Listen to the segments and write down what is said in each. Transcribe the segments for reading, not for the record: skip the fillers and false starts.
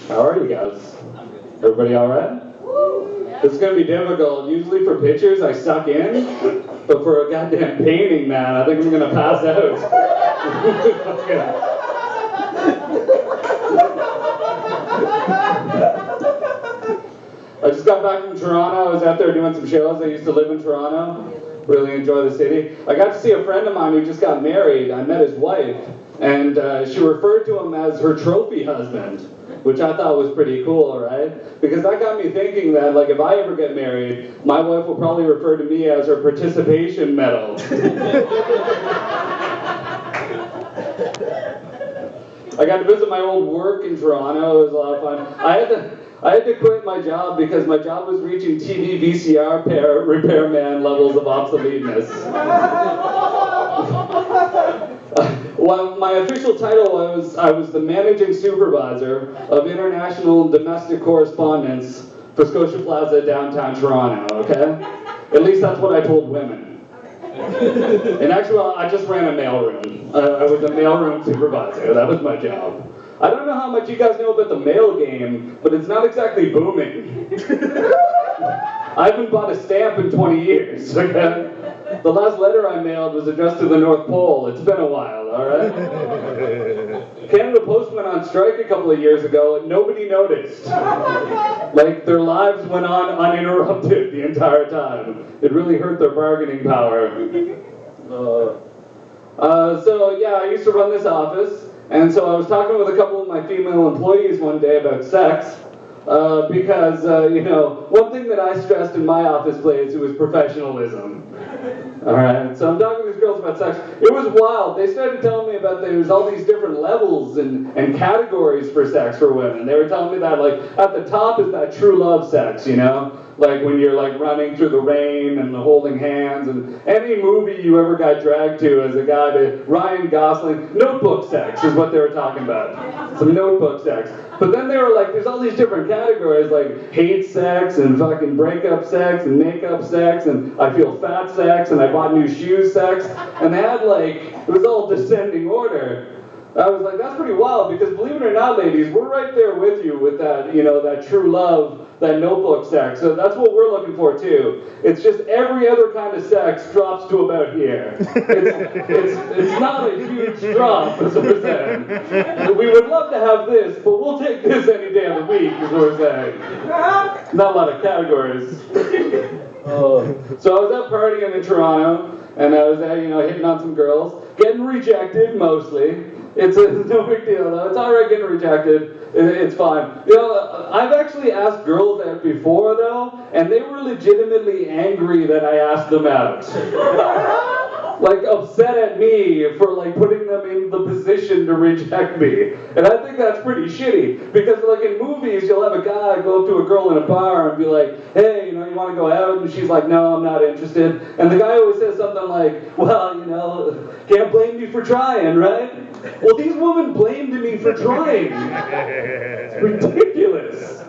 How are you guys? Everybody all right? This is gonna be difficult. Usually for pictures, I suck in, but for a goddamn painting, man, I think I'm gonna pass out. I just got back from Toronto. I was out there doing some shows. I used to live in Toronto. Really enjoy the city. I got to see a friend of mine who just got married. I met his wife, and she referred to him as her trophy husband, which I thought was pretty cool, right? Because that got me thinking that, like, if I ever get married, my wife will probably refer to me as her participation medal. I got to visit my old work in Toronto. It was a lot of fun. I had to quit my job because my job was reaching TV VCR repairman levels of obsoleteness. Well, my official title was I was the managing supervisor of international domestic correspondence for Scotia Plaza downtown Toronto, okay? At least that's what I told women. In actuality, I just ran a mailroom. I was a mailroom supervisor. That was my job. I don't know how much you guys know about the mail game, but it's not exactly booming. I haven't bought a stamp in 20 years, okay? The last letter I mailed was addressed to the North Pole. It's been a while, all right? Canada Post went on strike a couple of years ago and nobody noticed. Like, their lives went on uninterrupted the entire time. It really hurt their bargaining power. So yeah, I used to run this office, and so I was talking with a couple of my female employees one day about sex, because, you know, one thing that I stressed in my office place was professionalism. Alright, so I'm talking to these girls about sex. It was wild. They started telling me about there's all these different levels and categories for sex for women. They were telling me that, like, at the top is that true love sex, you know? Like when you're like running through the rain and holding hands, and any movie you ever got dragged to as a guy to Ryan Gosling. Notebook sex is what they were talking about. Some notebook sex. But then they were like, there's all these different categories like hate sex and fucking breakup sex and makeup sex and I feel fat sex and I bought new shoes sex. And they had like, it was all descending order. I was like, that's pretty wild, because believe it or not, ladies, we're right there with you with that, you know, that true love, that notebook sex. So that's what we're looking for too. It's just every other kind of sex drops to about here. It's not a huge drop, as we're saying. We would love to have this, but we'll take this any day of the week, as we're saying. Not a lot of categories. So I was out partying in Toronto, and I was you know, hitting on some girls, getting rejected mostly. It's no big deal though. It's alright getting rejected. It's fine. You know, I've actually asked girls out before though, and they were legitimately angry that I asked them out. Like upset at me for like putting them in the position to reject me. And I think that's pretty shitty, because like in movies you'll have a guy go up to a girl in a bar and be like, hey, you know, you want to go out? And she's like, no, I'm not interested. And the guy always says something like, well, you know, can't blame me for trying, right? Well, these women blamed me for trying. It's ridiculous.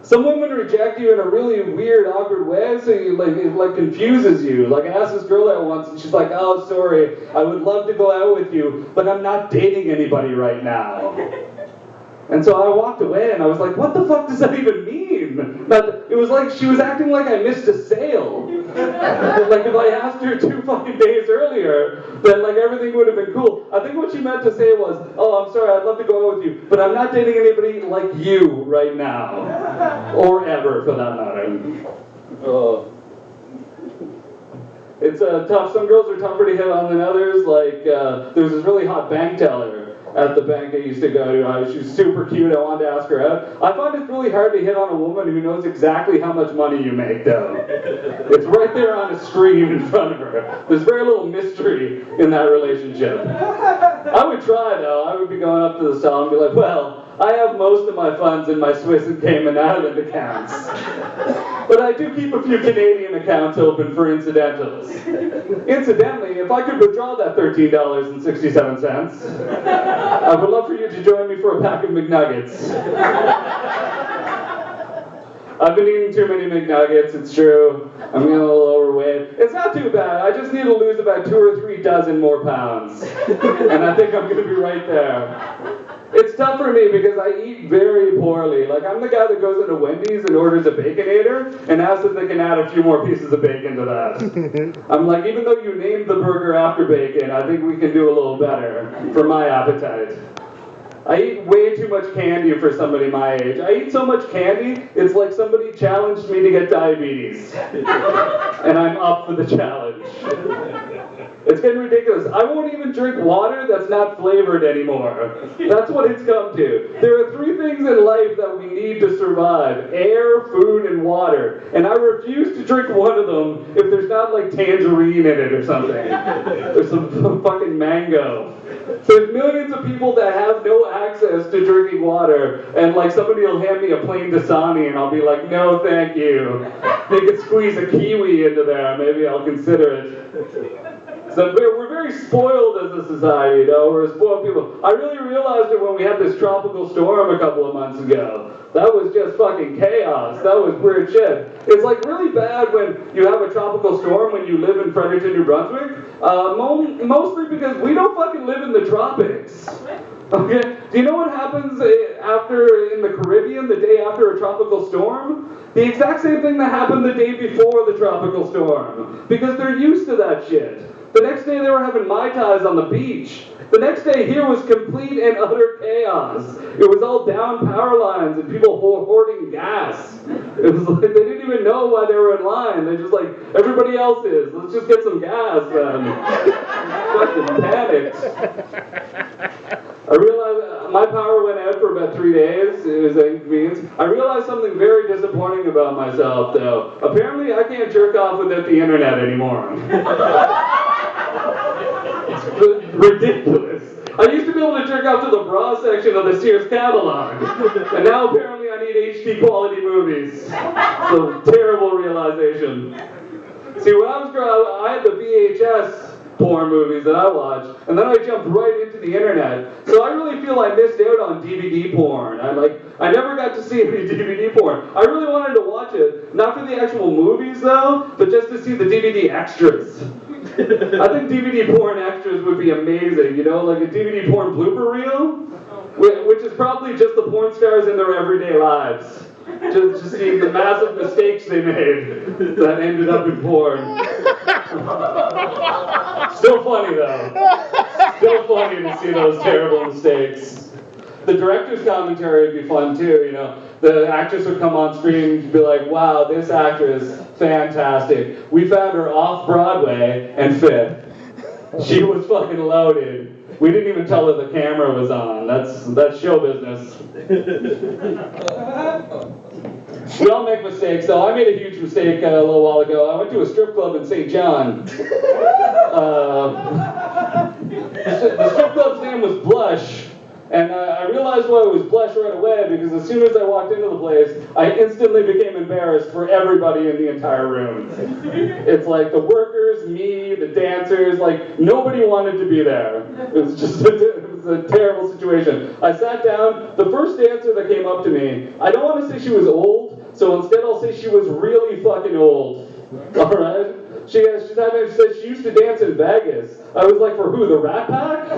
Some women reject you in a really weird, awkward way, so you, like, it like confuses you. Like I asked this girl out once, and she's like, "Oh, sorry, I would love to go out with you, but I'm not dating anybody right now." And so I walked away, and I was like, "What the fuck does that even mean?" But it was like she was acting like I missed a sale. Like if I asked her 2 fucking days earlier, then like everything would have been cool. I think what she meant to say was, "Oh, I'm sorry, I'd love to go out with you, but I'm not dating anybody like you right now, or ever for that matter." It's tough. Some girls are tougher to hit on than others. Like there's this really hot bank teller at the bank I used to go to. She was super cute. I wanted to ask her out. I find it really hard to hit on a woman who knows exactly how much money you make, though. It's right there on a screen in front of her. There's very little mystery in that relationship. I would try, though. I would be going up to the cell and be like, well, I have most of my funds in my Swiss and Cayman Island accounts. But I do keep a few Canadian accounts open for incidentals. Incidentally, if I could withdraw that $13.67, I would love for you to join me for a pack of McNuggets. I've been eating too many McNuggets, it's true. I'm getting a little overweight. It's not too bad. I just need to lose about 2 or 3 dozen more pounds. And I think I'm going to be right there. It's tough for me because I eat very poorly. Like, I'm the guy that goes into Wendy's and orders a Baconator and asks if they can add a few more pieces of bacon to that. I'm like, even though you named the burger after bacon, I think we can do a little better for my appetite. I eat way too much candy for somebody my age. I eat so much candy, it's like somebody challenged me to get diabetes. And I'm up for the challenge. It's getting ridiculous. I won't even drink water that's not flavored anymore. That's what it's come to. There are 3 things in life that we need to survive: air, food, and water. And I refuse to drink one of them if there's not like tangerine in it or something. Or some fucking mango. There's millions of people that have no access to drinking water, and like somebody will hand me a plain Dasani and I'll be like, no thank you. They could squeeze a kiwi into there, maybe I'll consider it. So we're very spoiled as a society, you know, we're spoiled people. I really realized it when we had this tropical storm a couple of months ago. That was just fucking chaos. That was weird shit. It's like really bad when you have a tropical storm when you live in Fredericton, New Brunswick. Mostly because we don't fucking live in the tropics. Okay? Do you know what happens after in the Caribbean the day after a tropical storm? The exact same thing that happened the day before the tropical storm. Because they're used to that shit. The next day they were having Mai Tais on the beach. The next day here was complete and utter chaos. It was all down power lines and people hoarding gas. It was like they didn't even know why they were in line. They just like, everybody else is. Let's just get some gas. Fucking panicked. I realized my power went out for about 3 days. It was an inconvenience. I realized something very disappointing about myself, though. Apparently, I can't jerk off without the internet anymore. It's ridiculous. I used to be able to jerk off to the bra section of the Sears catalog, and now apparently I need HD quality movies. It's a terrible realization. See, when I was growing up, I had the VHS porn movies that I watched, and then I jumped right into the internet. So I really feel I missed out on DVD porn. I never got to see any DVD porn. I really wanted to watch it, not for the actual movies though, but just to see the DVD extras. I think DVD porn extras would be amazing, you know, like a DVD porn blooper reel, which is probably just the porn stars in their everyday lives. Just seeing the massive mistakes they made that ended up in porn. Still funny though. Still funny to see those terrible mistakes. The director's commentary would be fun too, you know. The actress would come on screen and be like, wow, this actress, fantastic. We found her off Broadway and fit. She was fucking loaded. We didn't even tell her the camera was on. That's show business. We all make mistakes, though. I made a huge mistake a little while ago. I went to a strip club in St. John. The strip club's name was Blush. And I realized why it was Blush right away, because as soon as I walked into the place, I instantly became embarrassed for everybody in the entire room. It's like the workers, me, the dancers, like nobody wanted to be there. It was just a terrible situation. I sat down, the first dancer that came up to me, I don't want to say she was old, so instead I'll say she was really fucking old. Alright? She said she used to dance in Vegas. I was like, for who, the Rat Pack?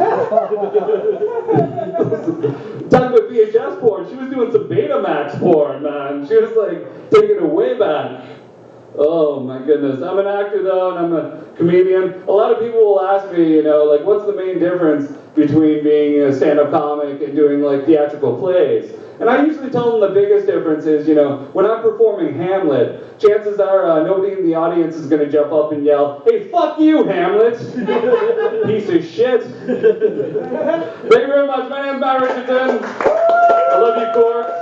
Talking about VHS porn, she was doing some Betamax porn, man. She was like, taking it way back. Oh my goodness. I'm an actor though, and I'm a comedian. A lot of people will ask me, you know, like, what's the main difference between being a stand-up comic and doing like theatrical plays? And I usually tell them the biggest difference is, you know, when I'm performing Hamlet, chances are nobody in the audience is going to jump up and yell, hey, fuck you, Hamlet! Piece of shit. Thank you very much. My name's Matt Richardson. I love you, Corked.